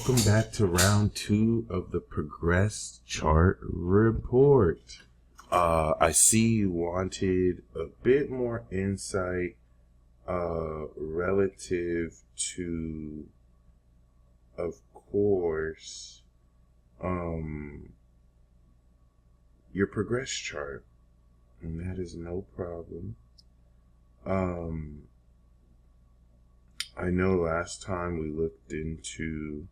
welcome back to round 2 of the Progress Chart Report. I see you wanted a bit more insight relative to, of course, your Progress Chart, and that is no problem. I know last time we looked into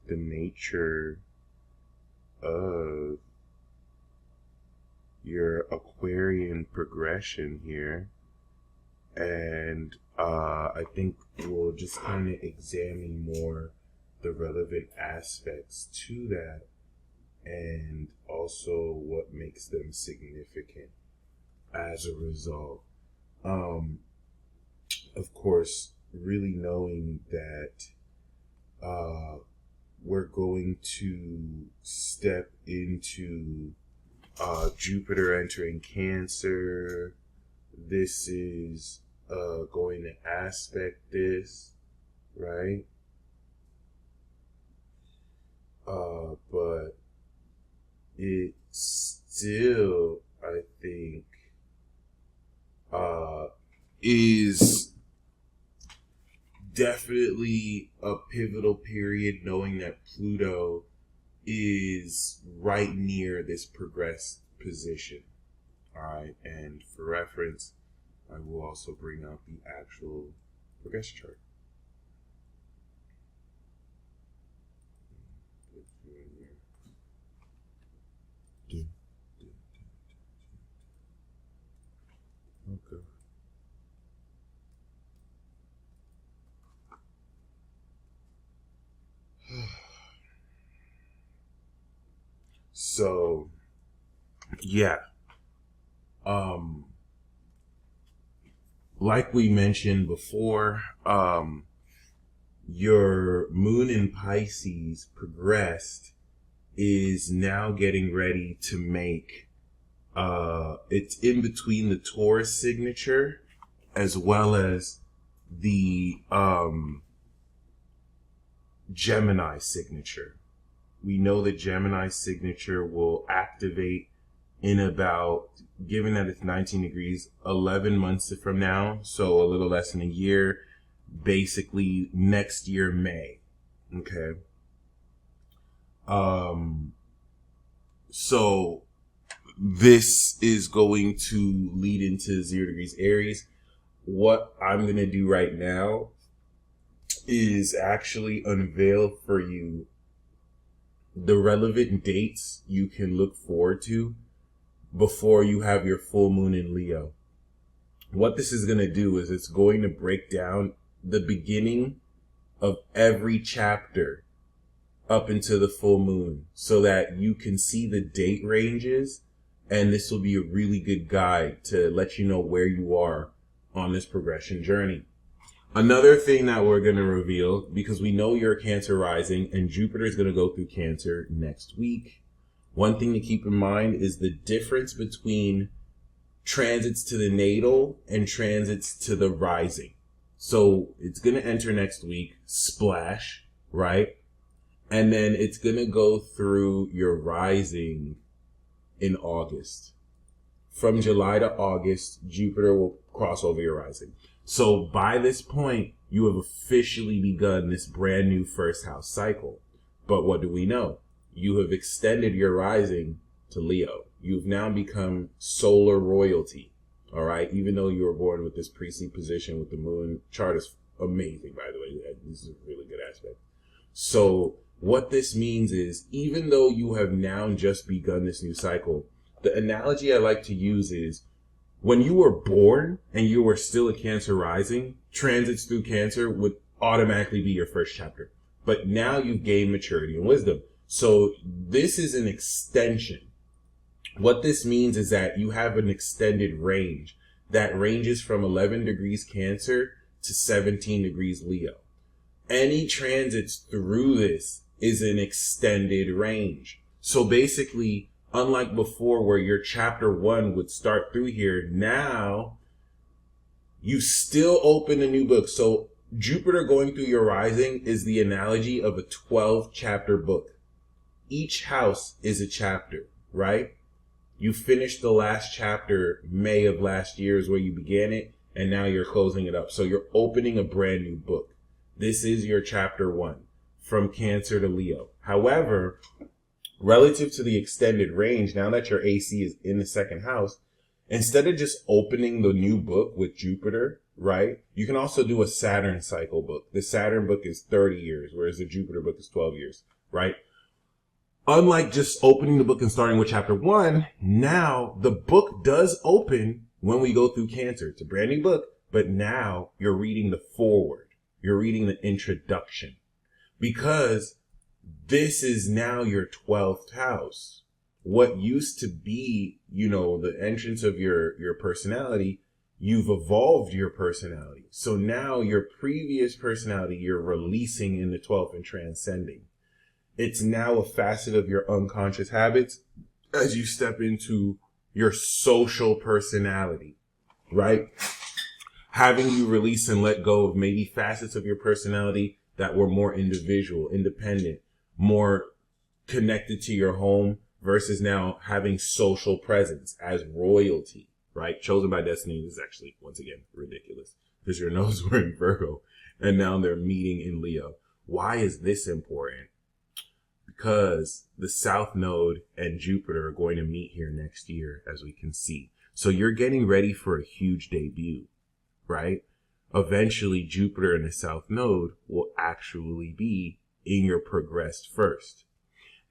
the nature of your Aquarian progression here, and I think we'll just kind of examine more the relevant aspects to that and also what makes them significant as a result. Of course, really knowing that we're going to step into Jupiter entering Cancer. This is going to aspect this, right? But it still, I think, is definitely a pivotal period, knowing that Pluto is right near this progressed position. All right, and for reference, I will also bring out the actual progress chart. Okay. So, yeah. Like we mentioned before, your moon in Pisces progressed is now getting ready to make, it's in between the Taurus signature as well as the Gemini signature. We know the Gemini signature will activate in about, given that it's 19 degrees, 11 months from now, so a little less than a year, basically next year, May. Okay. So this is going to lead into 0 degrees Aries. What I'm going to do right now is actually unveil for you the relevant dates you can look forward to before you have your full moon in Leo. What this is going to do is it's going to break down the beginning of every chapter up into the full moon so that you can see the date ranges, and this will be a really good guide to let you know where you are on this progression journey. Another thing that we're going to reveal, because we know you're Cancer rising and Jupiter is going to go through Cancer next week. One thing to keep in mind is the difference between transits to the natal and transits to the rising. So it's going to enter next week, splash, right? And then it's going to go through your rising in August. From July to August, Jupiter will cross over your rising. So by this point, you have officially begun this brand new first house cycle. But what do we know? You have extended your rising to Leo. You've now become solar royalty. All right. Even though you were born with this priestly position with the moon, chart is amazing, by the way. This is a really good aspect. So what this means is, even though you have now just begun this new cycle, the analogy I like to use is, when you were born and you were still a Cancer rising, transits through Cancer would automatically be your first chapter. But now you've gained maturity and wisdom. So this is an extension. What this means is that you have an extended range that ranges from 11 degrees Cancer to 17 degrees Leo. Any transits through this is an extended range. So basically, unlike before where your chapter 1 would start through here, now you still open a new book. So Jupiter going through your rising is the analogy of a 12 chapter book. Each house is a chapter, right? You finished the last chapter May of last year is where you began it, and now you're closing it up. So you're opening a brand new book. This is your chapter 1 from Cancer to Leo. However, relative to the extended range, now that your AC is in the second house, instead of just opening the new book with Jupiter, right, you can also do a Saturn cycle book. The Saturn book is 30 years, whereas the Jupiter book is 12 years, right? Unlike just opening the book and starting with chapter 1, now the book does open when we go through Cancer. It's a brand new book, but now you're reading the foreword. You're reading the introduction, because this is now your 12th house. What used to be, the entrance of your personality, you've evolved your personality. So now your previous personality, you're releasing in the 12th and transcending. It's now a facet of your unconscious habits as you step into your social personality, right? Having you release and let go of maybe facets of your personality that were more individual, independent, more connected to your home, versus now having social presence as royalty, right? Chosen by destiny is actually, once again, ridiculous because your nodes were in Virgo and now they're meeting in Leo. Why is this important? Because the South Node and Jupiter are going to meet here next year, as we can see. So you're getting ready for a huge debut, right? Eventually, Jupiter and the South Node will actually be in your progressed first.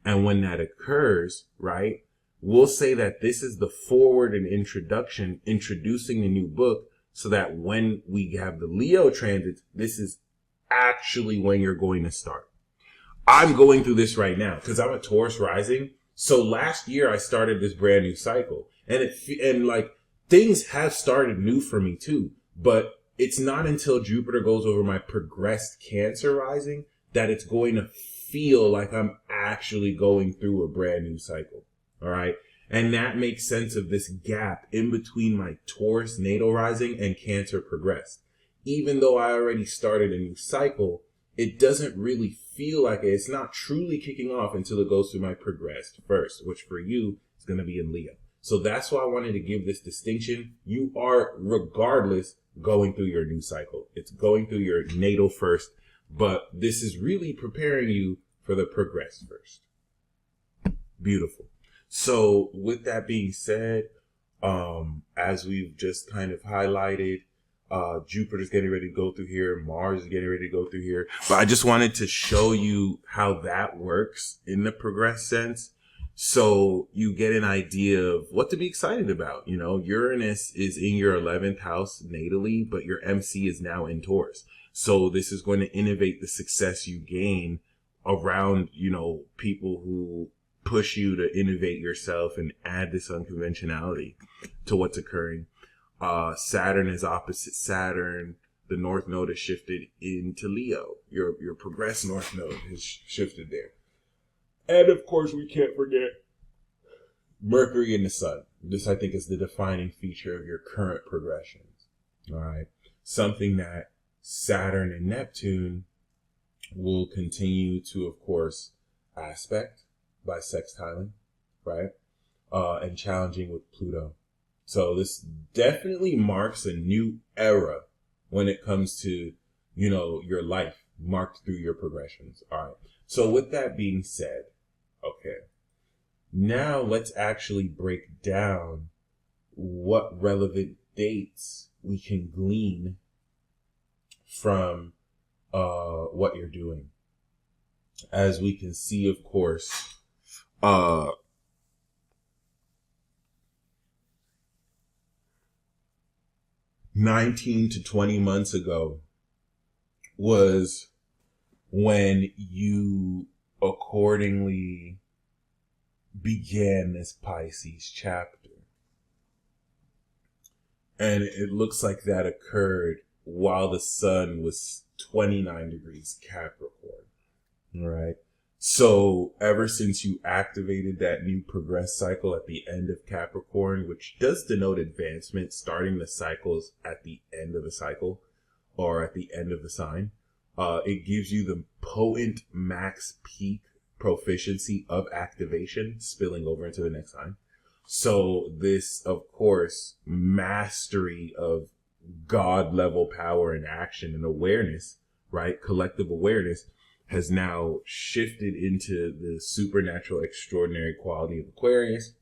And when that occurs, right, we'll say that this is the forward and introduction, introducing the new book, so that when we have the Leo transits, this is actually when you're going to start. I'm going through this right now because I'm a Taurus rising. So last year I started this brand new cycle, and things have started new for me too. But it's not until Jupiter goes over my progressed Cancer rising that it's going to feel like I'm actually going through a brand new cycle. All right. And that makes sense of this gap in between my Taurus natal rising and Cancer progressed. Even though I already started a new cycle, it doesn't really feel like it. It's not truly kicking off until it goes through my progressed first, which for you is going to be in Leo. So that's why I wanted to give this distinction. You are, regardless, going through your new cycle. It's going through your natal first, but this is really preparing you for the progressed first. Beautiful. So with that being said, as we've just kind of highlighted, Jupiter's getting ready to go through here. Mars is getting ready to go through here. But I just wanted to show you how that works in the progress sense, so you get an idea of what to be excited about. Uranus is in your 11th house natally, but your MC is now in Taurus. So this is going to innovate the success you gain around, people who push you to innovate yourself and add this unconventionality to what's occurring. Saturn is opposite Saturn. The North Node has shifted into Leo. Your progressed North Node has shifted there. And of course, we can't forget Mercury and the Sun. This, I think, is the defining feature of your current progressions. All right. Something that Saturn and Neptune will continue to, of course, aspect by sextiling, right? And challenging with Pluto. So this definitely marks a new era when it comes to, your life marked through your progressions. All right. So with that being said, okay, now let's actually break down what relevant dates we can glean from what you're doing. As we can see, of course, 19 to 20 months ago was when you accordingly began this Pisces chapter. And it looks like that occurred while the sun was 29 degrees Capricorn. All right. So ever since you activated that new progress cycle at the end of Capricorn, which does denote advancement, starting the cycles at the end of the cycle, or at the end of the sign. It gives you the potent max peak proficiency of activation spilling over into the next sign. So this, of course, mastery of God level power and action and awareness, right? Collective awareness has now shifted into the supernatural extraordinary quality of Aquarius.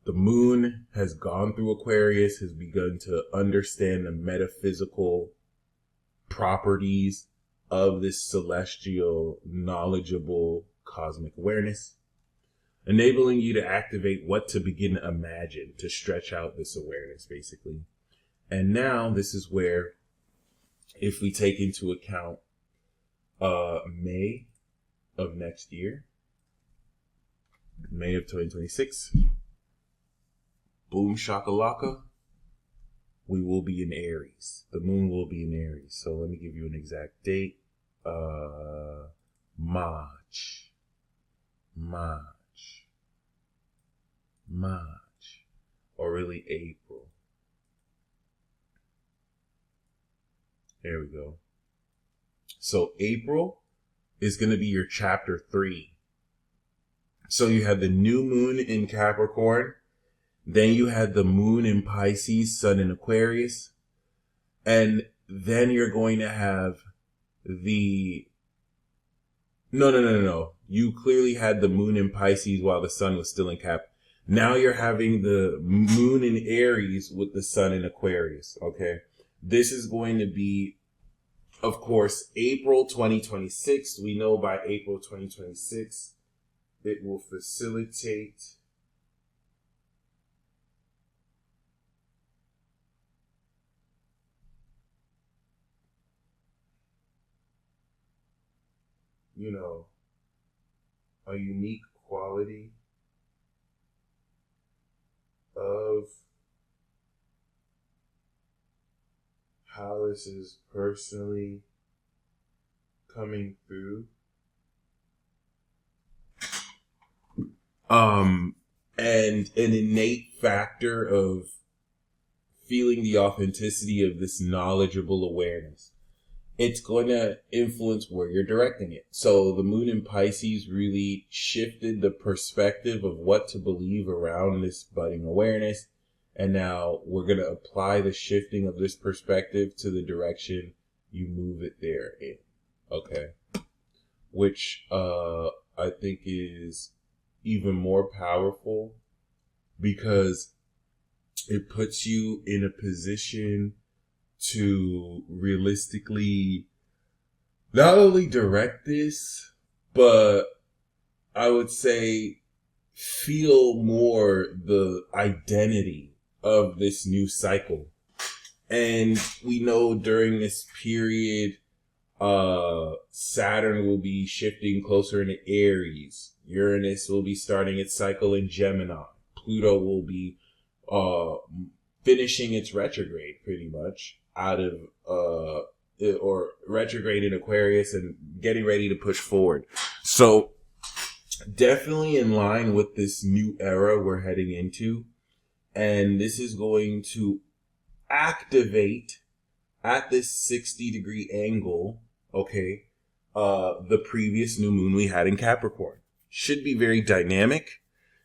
The moon has gone through Aquarius, has begun to understand the metaphysical properties of this celestial, knowledgeable cosmic awareness, enabling you to activate what to begin to imagine, to stretch out this awareness, basically. And now this is where, if we take into account May of next year, May of 2026, boom shakalaka, we will be in Aries. The moon will be in Aries. So let me give you an exact date. March, or really April. There we go. So April is going to be your chapter 3. So you had the new moon in Capricorn. Then you had the moon in Pisces, sun in Aquarius. And then you're going to have the... No. You clearly had the moon in Pisces while the sun was still in Cap. Now you're having the moon in Aries with the sun in Aquarius, okay? This is going to be, of course, April 2026. We know by April 2026, it will facilitate a unique quality of how this is personally coming through. And an innate factor of feeling the authenticity of this knowledgeable awareness. It's going to influence where you're directing it. So the moon in Pisces really shifted the perspective of what to believe around this budding awareness. And now we're going to apply the shifting of this perspective to the direction you move it there in. Okay. Which, I think is even more powerful because it puts you in a position to realistically not only direct this, but I would say feel more the identity of this new cycle. And we know during this period, Saturn will be shifting closer into Aries. Uranus will be starting its cycle in Gemini. Pluto will be finishing its retrograde pretty much out of or retrograde in Aquarius and getting ready to push forward. So definitely in line with this new era we're heading into. And this is going to activate at this 60-degree angle, okay, the previous new moon we had in Capricorn. Should be very dynamic.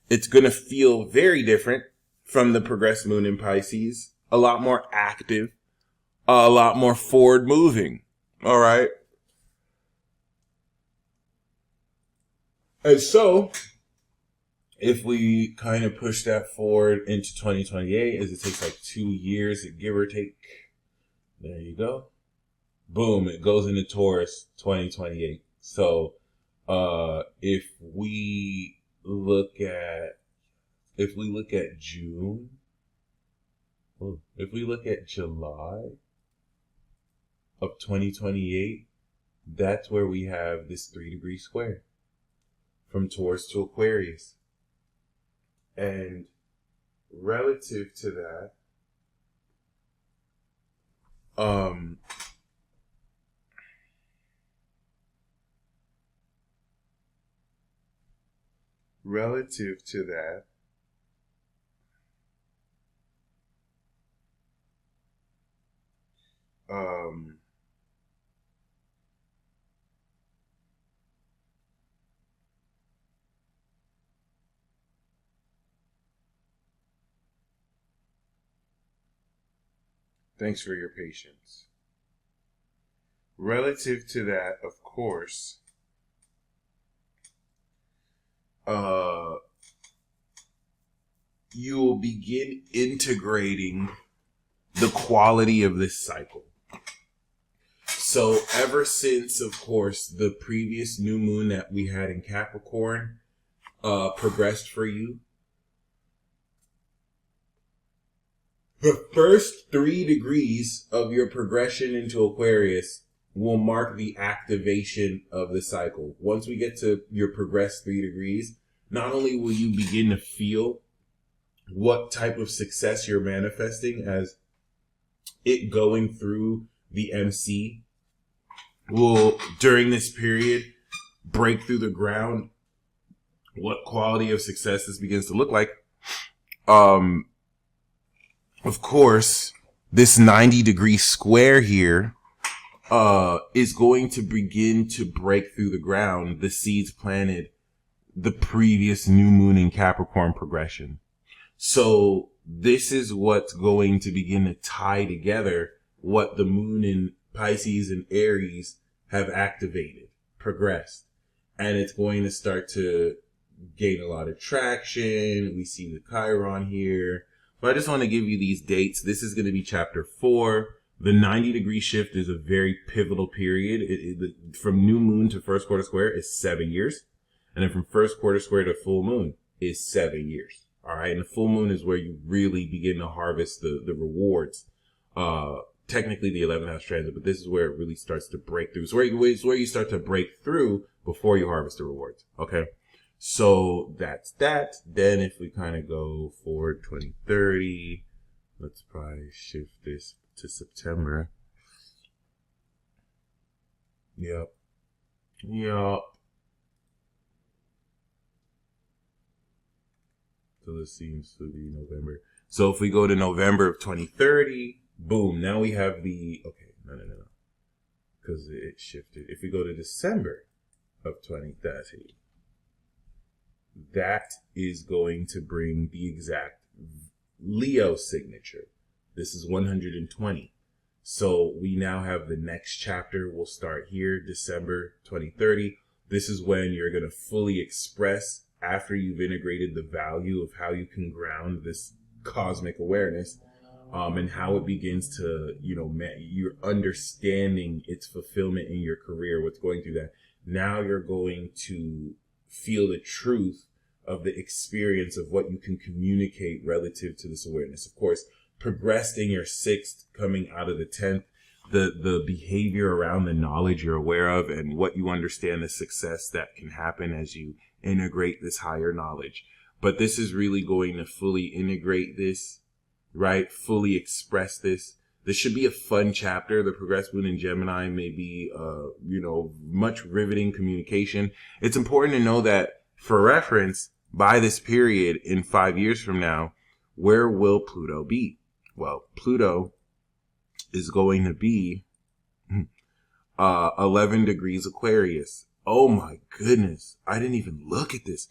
It's going to feel very different from the progressed moon in Pisces. A lot more active. A lot more forward moving. All right. And so, if we kind of push that forward into 2028, as it takes like 2 years, give or take. There you go. Boom, it goes into Taurus 2028. So, if we look at June, if we look at July of 2028, that's where we have this 3-degree square from Taurus to Aquarius. And relative to that, Um, Thanks for your patience. Relative to that, of course, you will begin integrating the quality of this cycle. So ever since, of course, the previous new moon that we had in Capricorn progressed for you, the first 3 degrees of your progression into Aquarius will mark the activation of the cycle. Once we get to your progressed 3 degrees, not only will you begin to feel what type of success you're manifesting as it going through the MC will, during this period, break through the ground, what quality of success this begins to look like. Of course, this 90-degree square here is going to begin to break through the ground the seeds planted the previous new moon in Capricorn progression. So this is what's going to begin to tie together what the moon in Pisces and Aries have activated, progressed. And it's going to start to gain a lot of traction. We see the Chiron here. But I just want to give you these dates. This is going to be chapter 4. The 90-degree shift is a very pivotal period. From new moon to first quarter square is 7 years. And then from first quarter square to full moon is 7 years. All right. And the full moon is where you really begin to harvest the rewards. Technically the 11th house transit, but this is where it really starts to break through. It's where you start to break through before you harvest the rewards. Okay. So that's that. Then if we kind of go forward 2030, let's probably shift this to September. Yep. So this seems to be November. So if we go to November of 2030, boom, now we have the, okay, no. Because it shifted. If we go to December of 2030, that is going to bring the exact Leo signature. This is 120. So we now have the next chapter. We'll start here, December 2030. This is when you're going to fully express, after you've integrated the value of how you can ground this cosmic awareness, and how it begins to, you're understanding its fulfillment in your career, what's going through that. Now you're going to feel the truth of the experience of what you can communicate relative to this awareness. Of course, progressed in your 6th, coming out of the 10th, the behavior around the knowledge you're aware of and what you understand the success that can happen as you integrate this higher knowledge. But this is really going to fully integrate this, right? Fully express this. This should be a fun chapter. The progressed moon in Gemini may be, much riveting communication. It's important to know that, for reference, by this period in 5 years from now, where will Pluto be? Well, Pluto is going to be 11 degrees Aquarius. Oh my goodness. I didn't even look at this.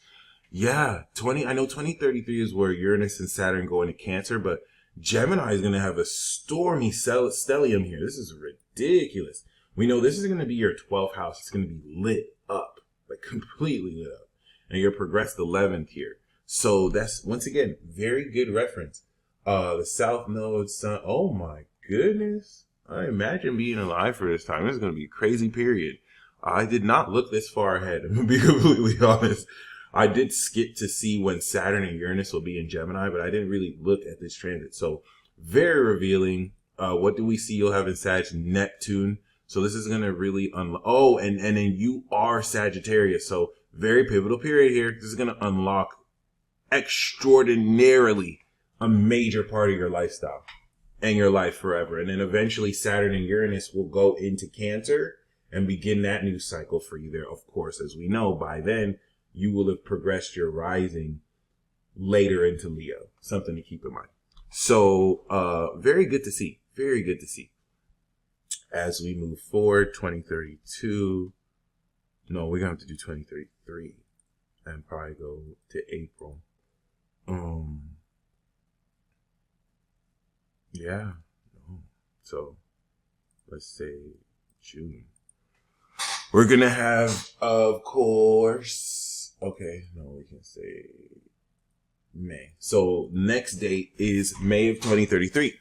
Yeah, I know 2033 is where Uranus and Saturn go into Cancer, but Gemini is going to have a stormy stellium here. This is ridiculous. We know this is going to be your 12th house. It's going to be lit up, like completely lit up. And you're progressed 11th here. So that's, once again, very good reference. The South Node, Sun. Oh my goodness. I imagine being alive for this time. This is going to be a crazy period. I did not look this far ahead, I'm going to be completely honest. I did skip to see when Saturn and Uranus will be in Gemini, but I didn't really look at this transit. So very revealing. What do we see? You'll have in Sag Neptune. So this is going to really unlock. Oh, and then you are Sagittarius. So very pivotal period here. This is going to unlock extraordinarily a major part of your lifestyle and your life forever. And then eventually Saturn and Uranus will go into Cancer and begin that new cycle for you there. Of course, as we know, by then, you will have progressed your rising later into Leo. Something to keep in mind. So, very good to see. Very good to see. as we move forward, 2032. No, we're gonna have to do 2033 and probably go to April. Yeah. No. So let's say June. We're gonna have, of course. Okay, no, we can say May. So next date is May of 2033.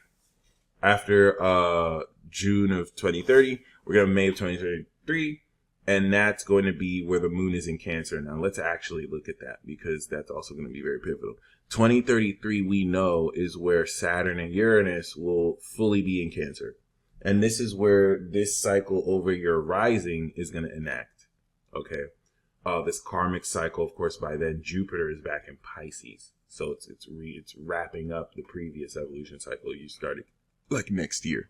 After June of 2030, we're gonna have May of 2033, and that's going to be where the moon is in Cancer. Now let's actually look at that, because that's also going to be very pivotal. 2033, we know, is where Saturn and Uranus will fully be in Cancer. And this is where this cycle over your rising is going to enact. Okay. This karmic cycle, of course, by then Jupiter is back in Pisces. So it's wrapping up the previous evolution cycle you started like next year.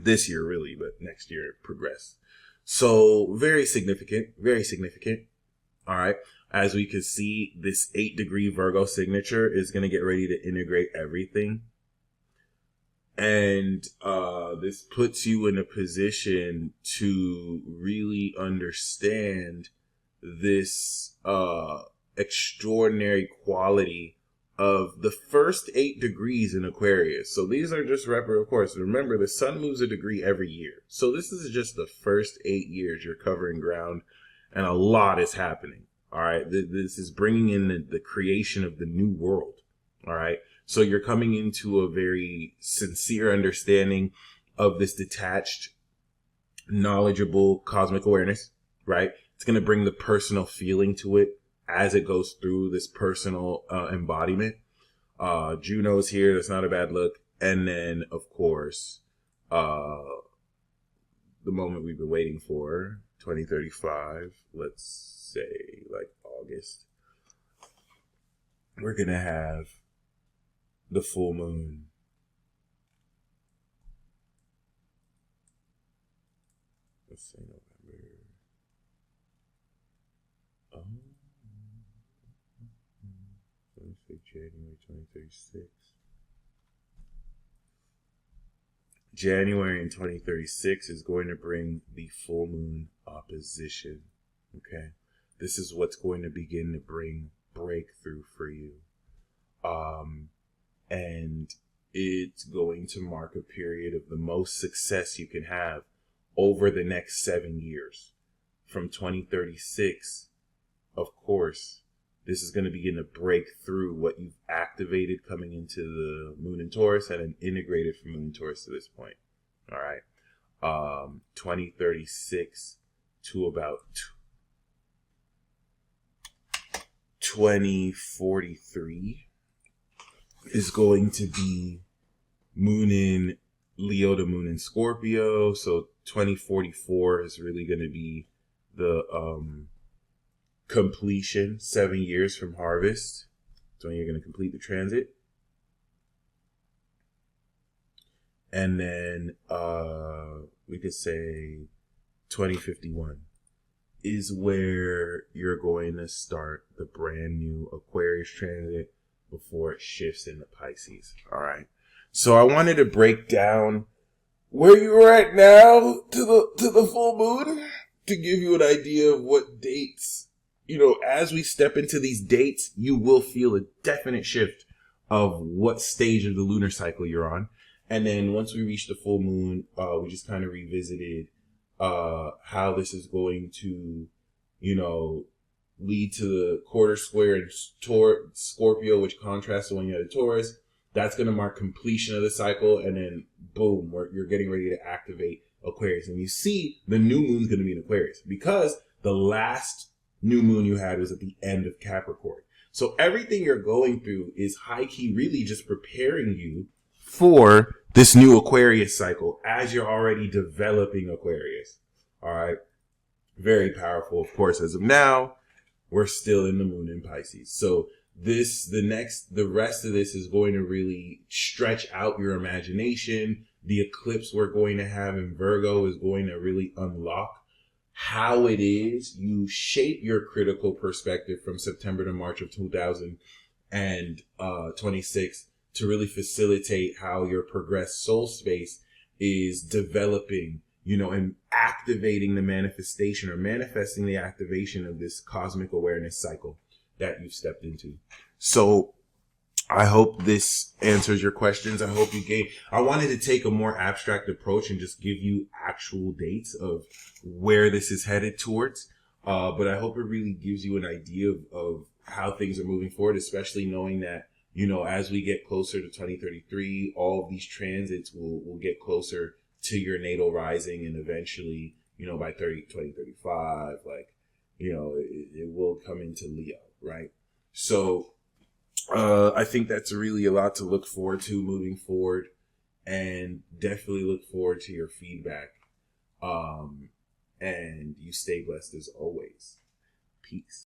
This year, really, but next year it progressed. So very significant, very significant. All right. As we can see, this 8-degree Virgo signature is going to get ready to integrate everything. And this puts you in a position to really understand this extraordinary quality of the first 8 degrees in Aquarius. So these are just of course, remember the sun moves a degree every year. So this is just the first 8 years you're covering ground, and a lot is happening. All right. This is bringing in the creation of the new world. All right. So you're coming into a very sincere understanding of this detached, knowledgeable cosmic awareness, right? It's going to bring the personal feeling to it as it goes through this personal embodiment. Juno's here. That's not a bad look. And then, of course, the moment we've been waiting for, 2035, let's say like August, we're going to have the full moon. Let's say November. Let's say January 2036. January in 2036 is going to bring the full moon opposition. Okay. This is what's going to begin to bring breakthrough for you. And it's going to mark a period of the most success you can have over the next 7 years. From 2036, of course, this is going to begin to break through what you've activated coming into the moon in Taurus and then integrated from moon in Taurus to this point. All right. 2036 to about 2043 is going to be moon in Leo to moon in Scorpio. So 2044 is really going to be the completion, 7 years from harvest. So you're going to complete the transit. And then we could say 2051 is where you're going to start the brand new Aquarius transit before it shifts into Pisces. All right. So I wanted to break down where you're at now to the full moon to give you an idea of what dates, as we step into these dates, you will feel a definite shift of what stage of the lunar cycle you're on. And then once we reach the full moon, we just kind of revisited how this is going to, lead to the quarter square in Scorpio, which contrasts to when you had a Taurus. That's going to mark completion of the cycle. And then boom, you're getting ready to activate Aquarius. And you see the new moon's going to be in Aquarius because the last new moon you had was at the end of Capricorn. So everything you're going through is high key really just preparing you for this new Aquarius cycle as you're already developing Aquarius. All right. Very powerful. Of course, as of now, we're still in the moon in Pisces. So the rest of this is going to really stretch out your imagination. The eclipse we're going to have in Virgo is going to really unlock how it is you shape your critical perspective from September to March of 2026 to really facilitate how your progressed soul space is developing, and activating the manifestation or manifesting the activation of this cosmic awareness cycle that you've stepped into. So I hope this answers your questions. I wanted to take a more abstract approach and just give you actual dates of where this is headed towards. But I hope it really gives you an idea of how things are moving forward, especially knowing that, as we get closer to 2033, all of these transits will get closer to your natal rising, and eventually, by 2035, it will come into Leo, right? So, I think that's really a lot to look forward to moving forward, and definitely look forward to your feedback. And you stay blessed as always. Peace.